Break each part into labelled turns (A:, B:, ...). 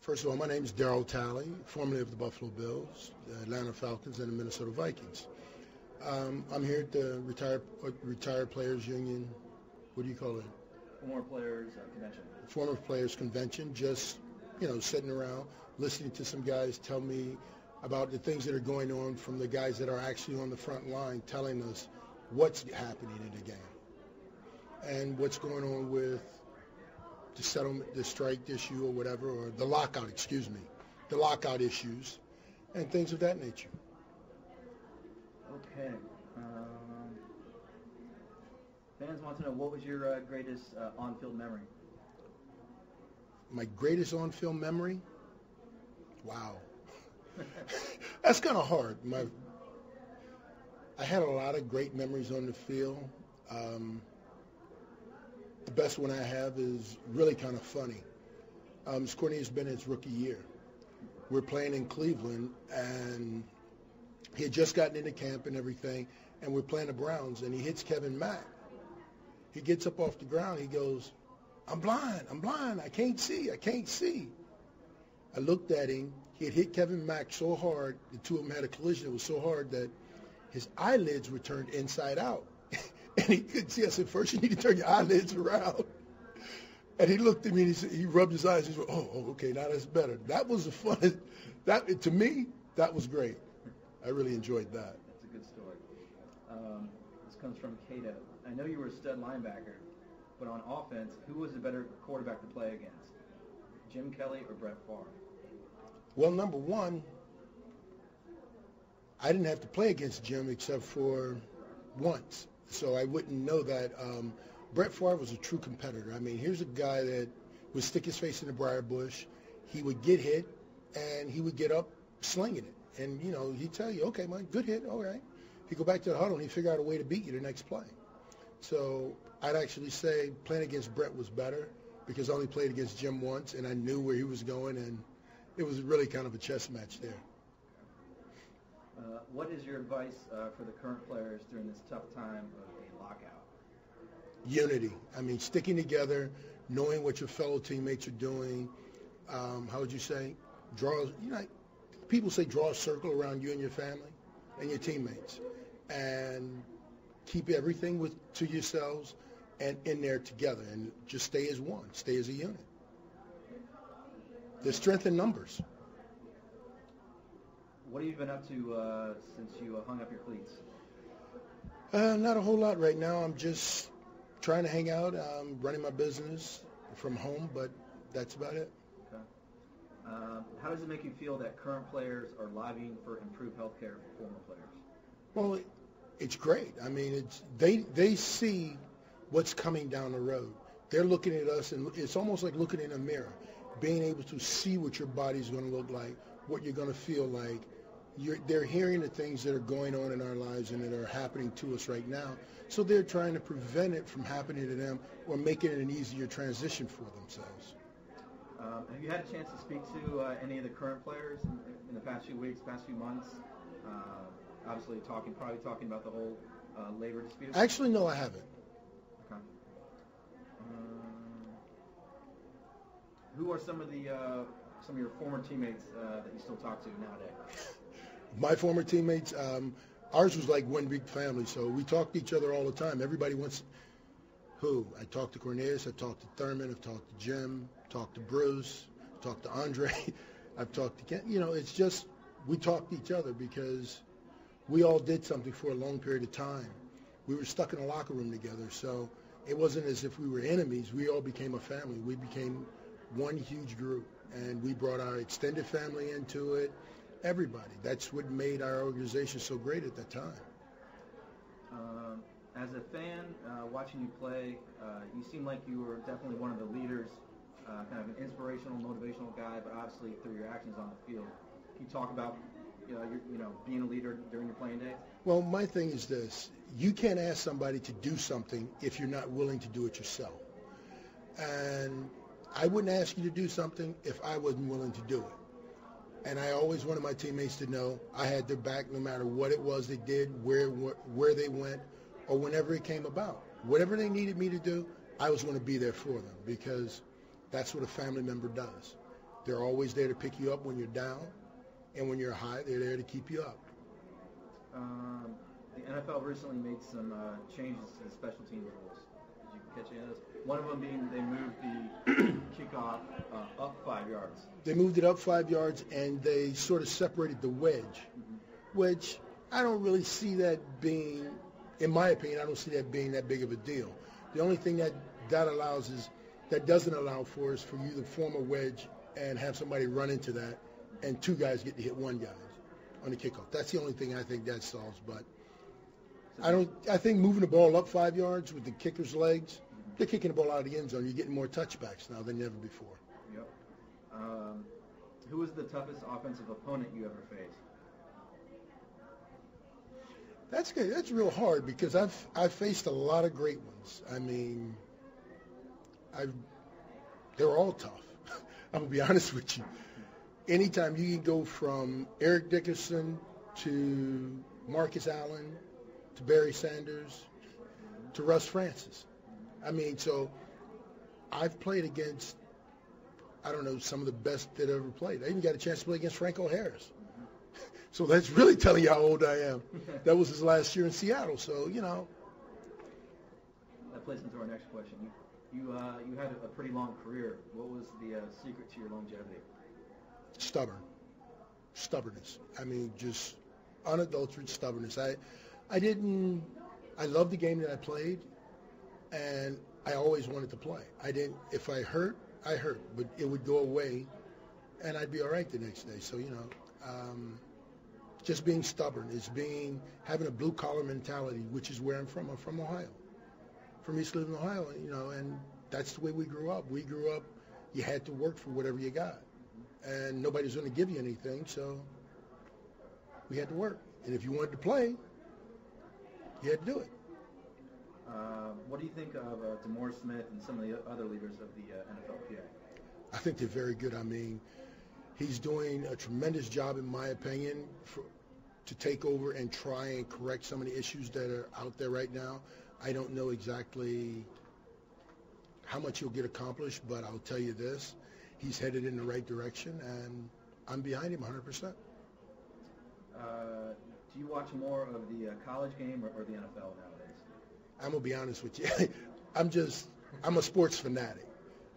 A: First of all, my name is Daryl Talley, formerly of the Buffalo Bills, the Atlanta Falcons, and the Minnesota Vikings. I'm here at the Retired Players Union. What do you call it?
B: Former Players Convention.
A: Former Players Convention. Just, sitting around, listening to some guys tell me about the things that are going on from the guys that are actually on the front line, telling us what's happening in the game and what's going on with the settlement, the strike issue or whatever, or the lockout, the lockout issues and things of that nature.
B: Okay. Fans want to know, what was your greatest on-field memory?
A: My greatest on-field memory? Wow. That's kind of hard. I had a lot of great memories on the field. The best one I have is really kind of funny. It's Cornelius Bennett's rookie year. We're playing in Cleveland, and he had just gotten into camp and everything, and we're playing the Browns, and he hits Kevin Mack. He gets up off the ground. He goes, I'm blind, I can't see. I looked at him. He had hit Kevin Mack so hard, the two of them had a collision. It was so hard that his eyelids were turned inside out. And he couldn't see. I said, first you need to turn your eyelids around. And he looked at me and he rubbed his eyes. He said, oh, okay, now that's better. That was the funnest. To me, that was great. I really enjoyed that.
B: That's a good story. This comes from Cato. I know you were a stud linebacker, but on offense, who was a better quarterback to play against? Jim Kelly or Brett Favre?
A: Well, number one, I didn't have to play against Jim except for once. So I wouldn't know that. Brett Favre was a true competitor. I mean, here's a guy that would stick his face in the briar bush. He would get hit, and he would get up slinging it. And, he'd tell you, okay, man, good hit, all right. He'd go back to the huddle, and he'd figure out a way to beat you the next play. So I'd actually say playing against Brett was better because I only played against Jim once, and I knew where he was going, and it was really kind of a chess match there.
B: What is your advice for the current players during this tough time of a lockout?
A: Unity. I mean, sticking together, knowing what your fellow teammates are doing. How would you say? People say draw a circle around you and your family and your teammates, and keep everything to yourselves and in there together, and just stay as one, stay as a unit. There's strength in numbers.
B: What have you been up to since you hung up your cleats?
A: Not a whole lot right now. I'm just trying to hang out. I'm running my business from home, but that's about it.
B: Okay. How does it make you feel that current players are lobbying for improved health care for former players?
A: Well, it's great. I mean, they see what's coming down the road. They're looking at us, and it's almost like looking in a mirror, being able to see what your body's going to look like, what you're going to feel like. They're hearing the things that are going on in our lives and that are happening to us right now. So they're trying to prevent it from happening to them or making it an easier transition for themselves.
B: Have you had a chance to speak to any of the current players in the past few weeks, past few months? Obviously, probably talking about the whole labor dispute.
A: Actually, no, I haven't.
B: Okay. Who are some of your former teammates that you still talk to nowadays?
A: My former teammates, ours was like one big family, so we talk to each other all the time. Everybody wants who? I talked to Cornelius, I talked to Thurman, I've talked to Jim, talked to Bruce, talked to Andre, I've talked to Ken. It's just we talk to each other because we all did something for a long period of time. We were stuck in a locker room together, so it wasn't as if we were enemies. We all became a family. We became one huge group, and we brought our extended family into it. Everybody. That's what made our organization so great at that time.
B: As a fan, watching you play, you seem like you were definitely one of the leaders, kind of an inspirational, motivational guy, but obviously through your actions on the field. Can you talk about being a leader during your playing days?
A: Well, my thing is this. You can't ask somebody to do something if you're not willing to do it yourself. And I wouldn't ask you to do something if I wasn't willing to do it. And I always wanted my teammates to know I had their back no matter what it was they did, where they went, or whenever it came about. Whatever they needed me to do, I was going to be there for them because that's what a family member does. They're always there to pick you up when you're down, and when you're high, they're there to keep you up.
B: The NFL recently made some changes to the special teams rules. Did you catch any of those? One of them being they moved the kickoff up 5 yards.
A: They moved it up 5 yards, and they sort of separated the wedge, which I don't really see that being, in my opinion, I don't see that being that big of a deal. The only thing that allows is, that doesn't allow for is for you to form a wedge and have somebody run into that, and two guys get to hit one guy on the kickoff. That's the only thing I think that solves. But I think moving the ball up 5 yards with the kicker's legs, they're kicking the ball out of the end zone. You're getting more touchbacks now than ever before.
B: Yep. Who was the toughest offensive opponent you ever faced?
A: That's good. That's real hard because I've faced a lot of great ones. I mean, they're all tough. I'm gonna be honest with you. Anytime you can go from Eric Dickerson to Marcus Allen to Barry Sanders to Russ Francis. I mean, so I've played against, I don't know, some of the best that ever played. I even got a chance to play against Franco Harris. So that's really telling you how old I am. That was his last year in Seattle. So, you know.
B: That plays into our next question. You had a pretty long career. What was the secret to your longevity? Stubbornness. I mean, just unadulterated stubbornness. I loved the game that I played, and I always wanted to play. If I hurt, I hurt, but it would go away, and I'd be all right the next day. So, you know, just being stubborn is having a blue-collar mentality, which is where I'm from. I'm from Ohio, from East Cleveland, Ohio, you know, and that's the way we grew up. We grew up, you had to work for whatever you got, and nobody's going to give you anything, so we had to work. And if you wanted to play, you had to do it. What do you think of DeMaurice Smith and some of the other leaders of the NFLPA?
A: I think they're very good. I mean, he's doing a tremendous job, in my opinion, to take over and try and correct some of the issues that are out there right now. I don't know exactly how much he'll get accomplished, but I'll tell you this. He's headed in the right direction, and I'm behind him 100%.
B: Do you watch more of the college game or the NFL nowadays?
A: I'm going to be honest with you. I'm a sports fanatic.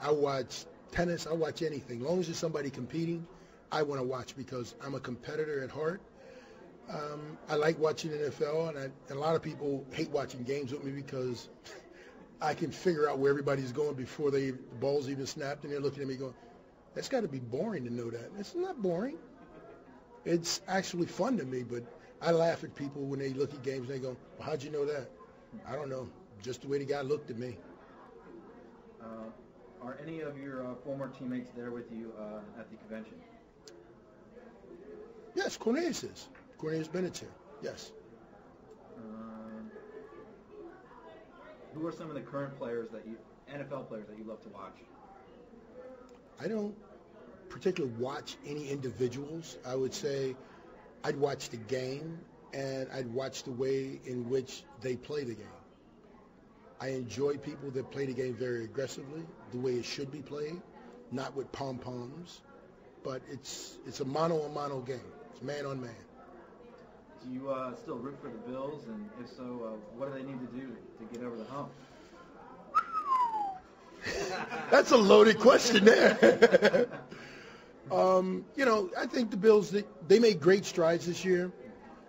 A: I watch tennis. I watch anything. As long as there's somebody competing, I want to watch because I'm a competitor at heart. I like watching NFL, and a lot of people hate watching games with me because I can figure out where everybody's going before the ball's even snapped, and they're looking at me going, that's got to be boring to know that. It's not boring. It's actually fun to me, but I laugh at people when they look at games and they go, well, how'd you know that? I don't know. Just the way the guy looked at me.
B: Are any of your former teammates there with you at the convention?
A: Yes, Cornelius is. Cornelius Bennett's here. Yes.
B: Who are some of the current players NFL players that you love to watch?
A: I don't particularly watch any individuals. I would say I'd watch the game, and I'd watch the way in which they play the game. I enjoy people that play the game very aggressively, the way it should be played, not with pom-poms, but it's a mano-a-mano game. It's man-on-man.
B: Do you still root for the Bills, and if so, what do they need to do to get over the hump?
A: That's a loaded question there. You know, I think the Bills, they made great strides this year.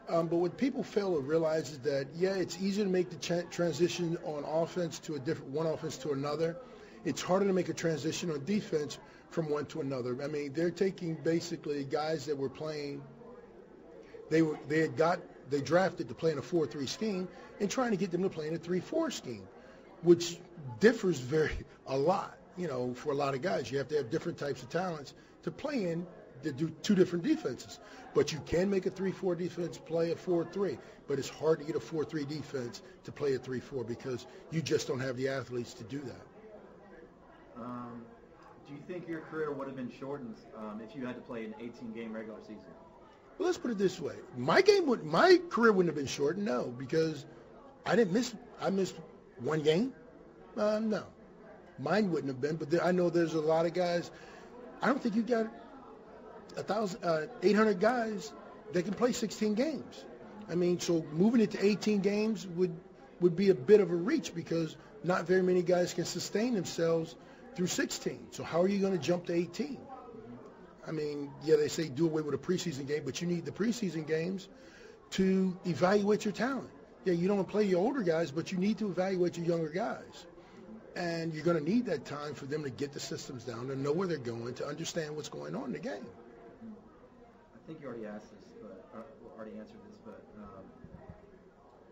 A: But what people fail to realize is that, yeah, it's easier to make the transition on offense to one offense to another. It's harder to make a transition on defense from one to another. I mean, they're taking basically guys that were playing, they drafted to play in a 4-3 scheme and trying to get them to play in a 3-4 scheme, which differs a lot. You know, for a lot of guys, you have to have different types of talents to play in to do two different defenses. But you can make a 3-4 defense play a 4-3, but it's hard to get a 4-3 defense to play a 3-4 because you just don't have the athletes to do that.
B: Do you think your career would have been shortened if you had to play an 18-game regular season?
A: Well, let's put it this way: my career wouldn't have been shortened, no, because I missed one game. No, mine wouldn't have been. But I know there's a lot of guys. I don't think you got 800 guys that can play 16 games. I mean, so moving it to 18 games would be a bit of a reach because not very many guys can sustain themselves through 16. So how are you going to jump to 18? I mean, yeah, they say do away with a preseason game, but you need the preseason games to evaluate your talent. Yeah, you don't want to play your older guys, but you need to evaluate your younger guys. And you're going to need that time for them to get the systems down, to know where they're going, to understand what's going on in the game.
B: I think you already asked this, but already answered this, but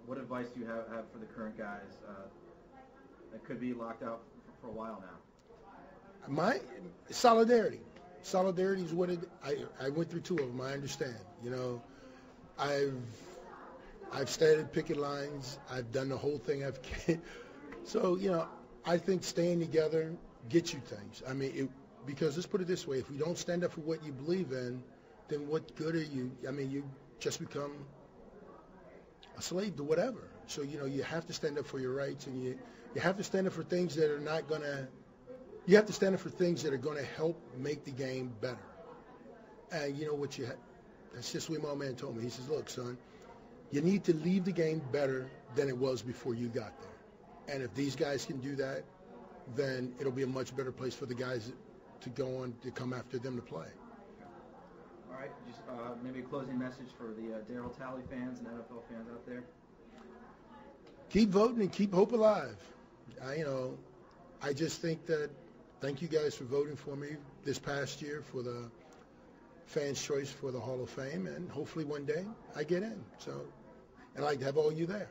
B: what advice do you have for the current guys that could be locked out for a while now?
A: My solidarity. Solidarity is what I went through 2 of them. I understand. You know, I've started picket lines. I've done the whole thing. So, you know, I think staying together gets you things. I mean, because let's put it this way. If we don't stand up for what you believe in, then what good are you? I mean, you just become a slave to whatever. So, you know, you have to stand up for your rights, and you have to stand up for things that are not going to – you have to stand up for things that are going to help make the game better. And you know what that's just what my old man told me. He says, look, son, you need to leave the game better than it was before you got there. And if these guys can do that, then it'll be a much better place for the guys to go on to come after them to play.
B: All right, just maybe a closing message for the Daryl Talley fans and NFL fans out there.
A: Keep voting and keep hope alive. I just think that thank you guys for voting for me this past year for the Fans' Choice for the Hall of Fame, and hopefully one day I get in. So, and I'd like to have all you there.